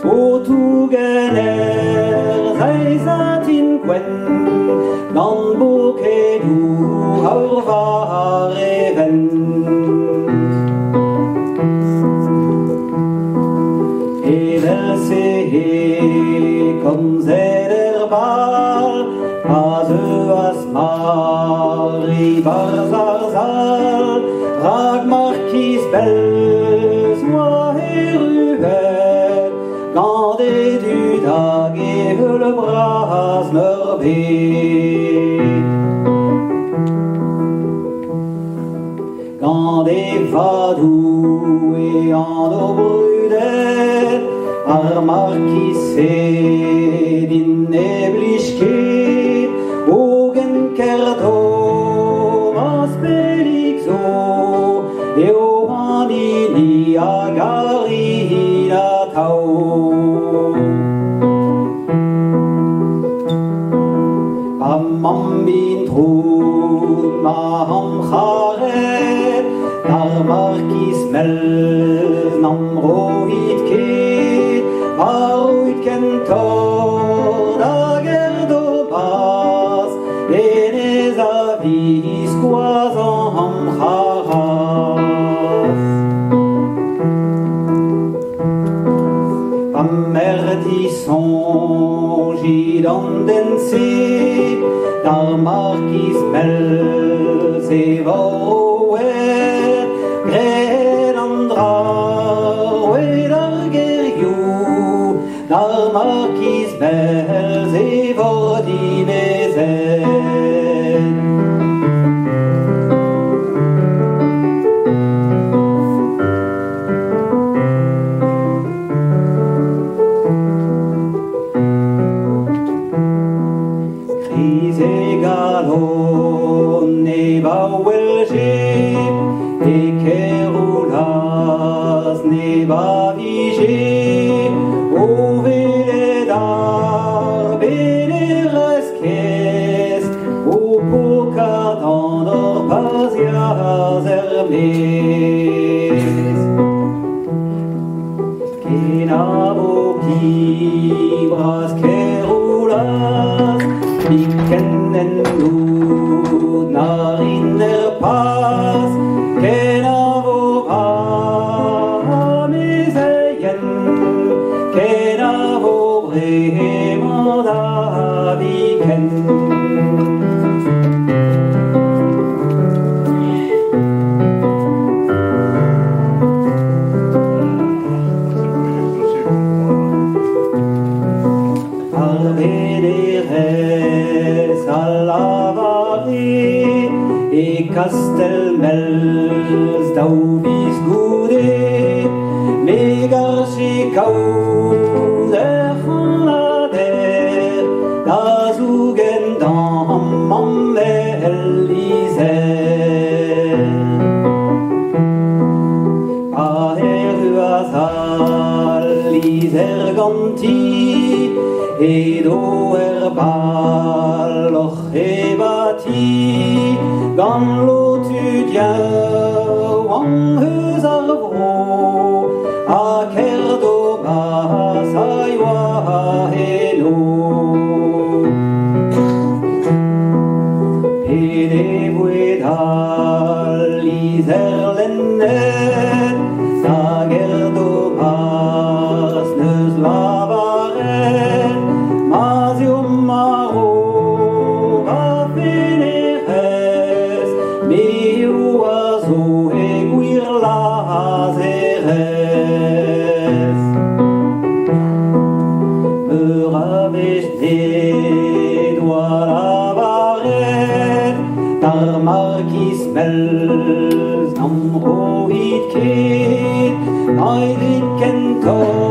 O tugener zeisat in gwen, nan boke du har vareven. Eder se kom zeder bar, pas as mari barzarzal, rag marquis bels moi heruvet, quand et du dag et le bras nervé. Quand des vadou et en eau brudet, ar marquis din neblichket, ogen kerdo mas pelixo, e o anini agarina tau. Pam bin trun maham charet, ar marquis mel nam rohit ket, varoit kentor da gerdo bas, enez avis quasam charas. Pam merdi sonjid an den se, dar marquis mel se voer, gred an drar oed ar gerioù, dar marquis mel se vor dinezen. Crise galon e bawelgep, e keroulas ne bavigep, o veledar belereskes, o pokad an or paziaz ermes. Kenavo kibras keroulas, Mikenen lud narin pas, kenavo amezeyen, kenavo bremand aviken. Arvederes alavari, e kastelmels dauvis goudet, megar chikau der fanader, da zougen dam mammel liser. Pa azal liser ganti, edo baloch e bati, gant lotudia wang eus ar vro, a kerdo bas a yoa eno. Pede boued al liser lennet, sa gerdo bas neus lavaren, Mazium maro va feneres, miu azo e guir lazeres. Meravech doa lavaren, dar marquis mels nam rohit ket, aidrit kentor.